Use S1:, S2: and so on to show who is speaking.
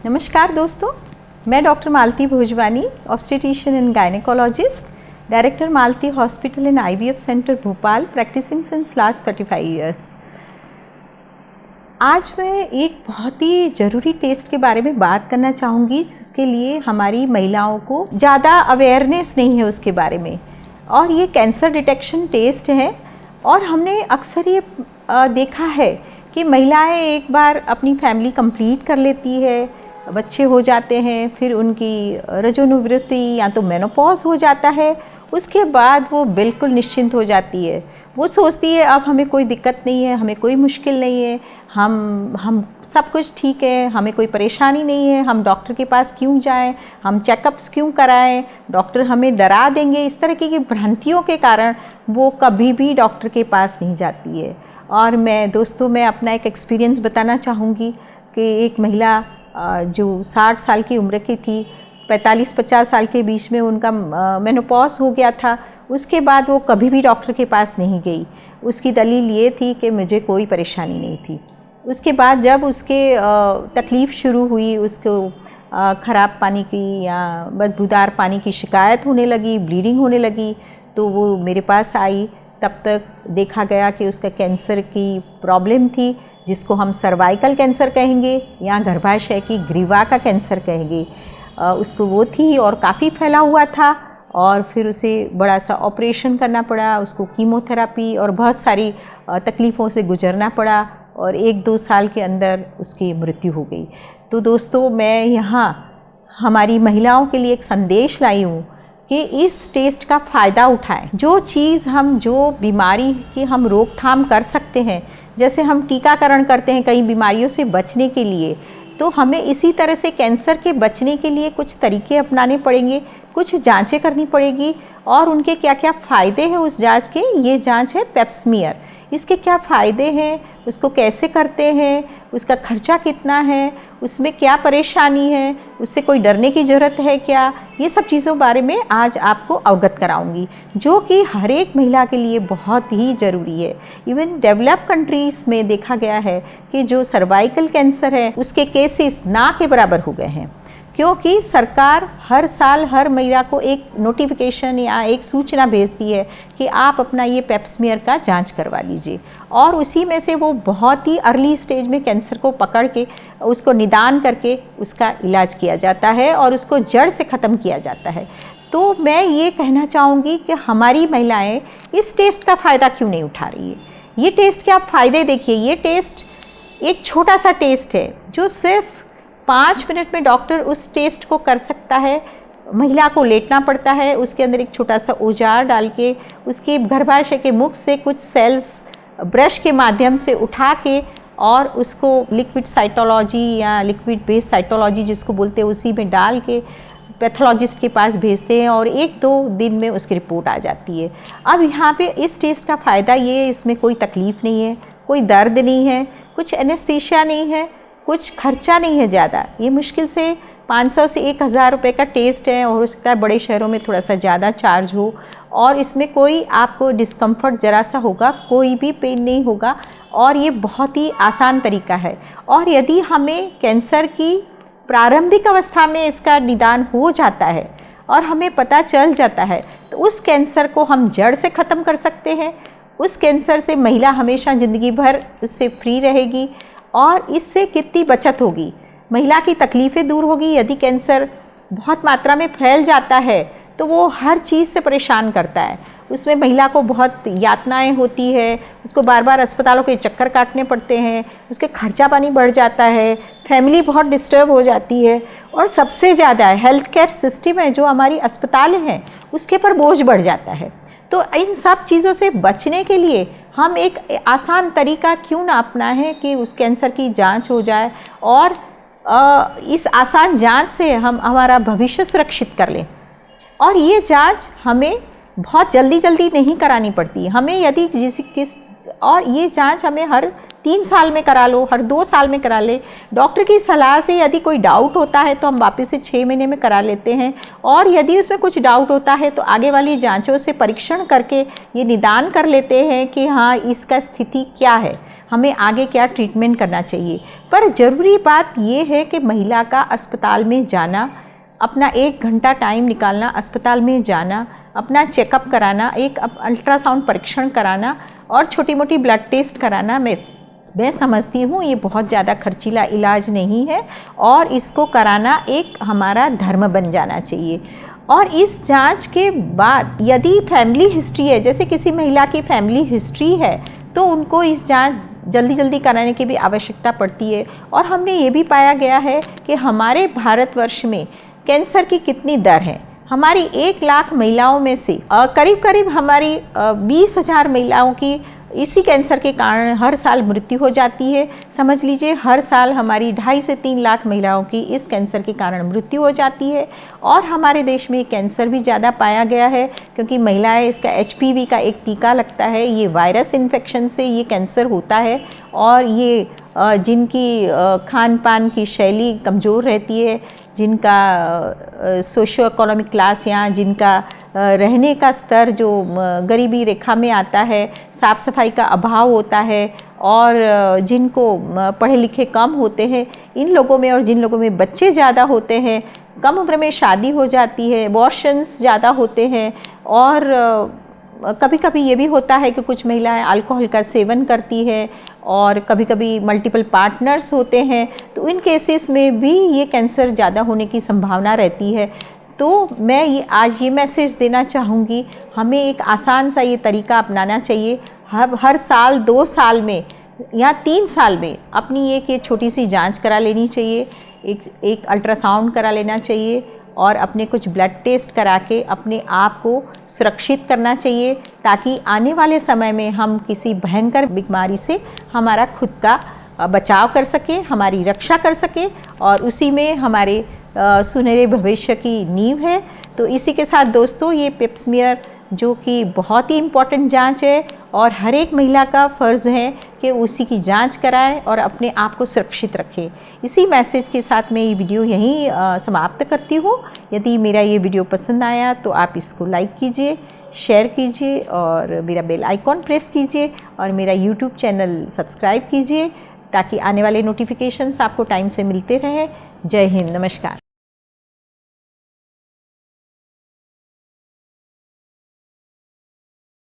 S1: नमस्कार दोस्तों, मैं doctor Malti Bhojwani, obstetrician and gynaecologist, director Malti hospital and IVF centre Bhopal, practising since last 35 years. आज मैं एक बहुत ही ज़रूरी टेस्ट के बारे में बात करना चाहूँगी, जिसके लिए हमारी महिलाओं को ज़्यादा अवेयरनेस नहीं है उसके बारे में। और ये कैंसर डिटेक्शन टेस्ट है और हमने अक्सर ये देखा है कि महिलाएं एक बार अपनी फैमिली कंप्लीट कर लेती है, बच्चे हो जाते हैं, फिर उनकी रजोनिवृत्ति या तो मेनोपॉज हो जाता है, उसके बाद वो बिल्कुल निश्चिंत हो जाती है। वो सोचती है अब हमें कोई दिक्कत नहीं है, हमें कोई मुश्किल नहीं है, हम सब कुछ ठीक है, हमें कोई परेशानी नहीं है, हम डॉक्टर के पास क्यों जाएं, हम चेकअप्स क्यों कराएं, डॉक्टर हमें डरा देंगे। इस तरह की भ्रांतियों के कारण वो कभी भी डॉक्टर के पास नहीं जाती है। और मैं अपना एक एक्सपीरियंस बताना चाहूँगी कि एक महिला जो 60 साल की उम्र की थी, 45-50 साल के बीच में उनका मेनोपॉज हो गया था। उसके बाद वो कभी भी डॉक्टर के पास नहीं गई। उसकी दलील ये थी कि मुझे कोई परेशानी नहीं थी। उसके बाद जब उसके तकलीफ़ शुरू हुई, उसको ख़राब पानी की या बदबूदार पानी की शिकायत होने लगी, ब्लीडिंग होने लगी, तो वो मेरे पास आई। तब तक देखा गया कि उसका कैंसर की प्रॉब्लम थी, जिसको हम सर्वाइकल कैंसर कहेंगे या गर्भाशय की ग्रीवा का कैंसर कहेंगे। उसको वो थी और काफ़ी फैला हुआ था, और फिर उसे बड़ा सा ऑपरेशन करना पड़ा, उसको कीमोथेरापी और बहुत सारी तकलीफ़ों से गुजरना पड़ा, और 1-2 साल के अंदर उसकी मृत्यु हो गई। तो दोस्तों, मैं यहाँ हमारी महिलाओं के लिए एक संदेश लाई हूँ कि इस टेस्ट का फ़ायदा उठाएं। जो बीमारी की हम रोकथाम कर सकते हैं, जैसे हम टीकाकरण करते हैं कई बीमारियों से बचने के लिए, तो हमें इसी तरह से कैंसर के बचने के लिए कुछ तरीके अपनाने पड़ेंगे, कुछ जांचें करनी पड़ेगी। और उनके क्या क्या फ़ायदे हैं उस जांच के, ये जांच है पेप्समियर। इसके क्या फ़ायदे हैं, उसको कैसे करते हैं, उसका खर्चा कितना है, उसमें क्या परेशानी है, उससे कोई डरने की ज़रूरत है क्या, ये सब चीज़ों बारे में आज आपको अवगत कराऊंगी, जो कि हर एक महिला के लिए बहुत ही ज़रूरी है। इवन डेवलप कंट्रीज़ में देखा गया है कि जो सर्वाइकल कैंसर है उसके केसेस ना के बराबर हो गए हैं, क्योंकि सरकार हर साल हर महिला को एक नोटिफिकेशन या एक सूचना भेजती है कि आप अपना ये पेप्समियर का जांच करवा लीजिए, और उसी में से वो बहुत ही अर्ली स्टेज में कैंसर को पकड़ के उसको निदान करके उसका इलाज किया जाता है और उसको जड़ से ख़त्म किया जाता है। तो मैं ये कहना चाहूँगी कि हमारी महिलाएं इस टेस्ट का फ़ायदा क्यों नहीं उठा रही है। ये टेस्ट के आप फ़ायदे देखिए। ये टेस्ट एक छोटा सा टेस्ट है जो सिर्फ 5 मिनट में डॉक्टर उस टेस्ट को कर सकता है। महिला को लेटना पड़ता है, उसके अंदर एक छोटा सा औजार डाल के उसके गर्भाशय के मुख से कुछ सेल्स ब्रश के माध्यम से उठा के और उसको लिक्विड साइटोलॉजी या लिक्विड बेस्ड साइटोलॉजी जिसको बोलते हैं, उसी में डाल के पैथोलॉजिस्ट के पास भेजते हैं और 1-2 दिन में उसकी रिपोर्ट आ जाती है। अब यहाँ पे इस टेस्ट का फ़ायदा ये है, इसमें कोई तकलीफ़ नहीं है, कोई दर्द नहीं है, कुछ एनेस्थीसिया नहीं है, कुछ खर्चा नहीं है ज़्यादा। ये मुश्किल से 500 से 1000 रुपये का टेस्ट है, और हो सकता है बड़े शहरों में थोड़ा सा ज़्यादा चार्ज हो, और इसमें कोई आपको डिस्कम्फर्ट ज़रा सा होगा, कोई भी पेन नहीं होगा, और ये बहुत ही आसान तरीका है। और यदि हमें कैंसर की प्रारंभिक अवस्था में इसका निदान हो जाता है और हमें पता चल जाता है, तो उस कैंसर को हम जड़ से ख़त्म कर सकते हैं। उस कैंसर से महिला हमेशा ज़िंदगी भर उससे फ्री रहेगी, और इससे कितनी बचत होगी, महिला की तकलीफ़ें दूर होगी। यदि कैंसर बहुत मात्रा में फैल जाता है तो वो हर चीज़ से परेशान करता है, उसमें महिला को बहुत यातनाएं होती है, उसको बार बार अस्पतालों के चक्कर काटने पड़ते हैं, उसके खर्चा पानी बढ़ जाता है, फैमिली बहुत डिस्टर्ब हो जाती है, और सबसे ज़्यादा हेल्थ केयर सिस्टम है जो हमारी अस्पताल हैं उसके पर बोझ बढ़ जाता है। तो इन सब चीज़ों से बचने के लिए हम एक आसान तरीका क्यों ना अपनाएं कि उस कैंसर की जांच हो जाए, और इस आसान जांच से हम हमारा भविष्य सुरक्षित कर लें। और ये जांच हमें बहुत जल्दी नहीं करानी पड़ती। हमें यदि और ये जांच हमें हर 3 साल में करा लो, हर 2 साल में करा ले। डॉक्टर की सलाह से यदि कोई डाउट होता है तो हम वापस से 6 महीने में करा लेते हैं, और यदि उसमें कुछ डाउट होता है तो आगे वाली जांचों से परीक्षण करके ये निदान कर लेते हैं कि हाँ, इसका स्थिति क्या है। हमें आगे क्या ट्रीटमेंट करना चाहिए। पर ज़रूरी बात ये है कि महिला का अस्पताल में जाना, अपना 1 घंटा टाइम निकालना, अस्पताल में जाना, अपना चेकअप कराना, एक अल्ट्रासाउंड परीक्षण कराना और छोटी मोटी ब्लड टेस्ट कराना, मैं समझती हूँ ये बहुत ज़्यादा खर्चीला इलाज नहीं है और इसको कराना एक हमारा धर्म बन जाना चाहिए। और इस जांच के बाद यदि फैमिली हिस्ट्री है, जैसे किसी महिला की फैमिली हिस्ट्री है, तो उनको इस जांच जल्दी कराने की भी आवश्यकता पड़ती है। और हमने ये भी पाया गया है कि हमारे भारतवर्ष में कैंसर की कितनी दर है। हमारी 1 लाख महिलाओं में से करीब हमारी 20,000 महिलाओं की इसी कैंसर के कारण हर साल मृत्यु हो जाती है। समझ लीजिए हर साल हमारी 2.5 से 3 लाख महिलाओं की इस कैंसर के कारण मृत्यु हो जाती है। और हमारे देश में कैंसर भी ज़्यादा पाया गया है क्योंकि महिलाएं, इसका HPV का एक टीका लगता है। ये वायरस इन्फेक्शन से ये कैंसर होता है और ये जिनकी खान पान की शैली कमज़ोर रहती है, जिनका सोशो इकोनॉमिक क्लास या जिनका रहने का स्तर जो गरीबी रेखा में आता है, साफ़ सफाई का अभाव होता है और जिनको पढ़े लिखे कम होते हैं, इन लोगों में, और जिन लोगों में बच्चे ज़्यादा होते हैं, कम उम्र में शादी हो जाती है, अबॉर्शंस ज़्यादा होते हैं। और कभी कभी ये भी होता है कि कुछ महिलाएं अल्कोहल का सेवन करती है और कभी कभी मल्टीपल पार्टनर्स होते हैं, तो इन केसेस में भी ये कैंसर ज़्यादा होने की संभावना रहती है। तो मैं आज ये मैसेज देना चाहूँगी, हमें एक आसान सा ये तरीका अपनाना चाहिए। हर साल 2 साल में या 3 साल में अपनी ये छोटी सी जांच करा लेनी चाहिए, एक अल्ट्रासाउंड करा लेना चाहिए और अपने कुछ ब्लड टेस्ट करा के अपने आप को सुरक्षित करना चाहिए, ताकि आने वाले समय में हम किसी भयंकर बीमारी से हमारा खुद का बचाव कर सकें, हमारी रक्षा कर सकें और उसी में हमारे सुनहरे भविष्य की नींव है। तो इसी के साथ दोस्तों, ये पेप स्मीयर जो कि बहुत ही इम्पॉर्टेंट जांच है और हर एक महिला का फ़र्ज़ है कि उसी की जांच कराएं और अपने आप को सुरक्षित रखें। इसी मैसेज के साथ मैं ये वीडियो यहीं समाप्त करती हूँ। यदि मेरा ये वीडियो पसंद आया तो आप इसको लाइक कीजिए, शेयर कीजिए और मेरा बेल आइकॉन प्रेस कीजिए और मेरा यूट्यूब चैनल सब्सक्राइब कीजिए ताकि आने वाले नोटिफिकेशंस आपको टाइम से मिलते रहें। जय हिंद, नमस्कार।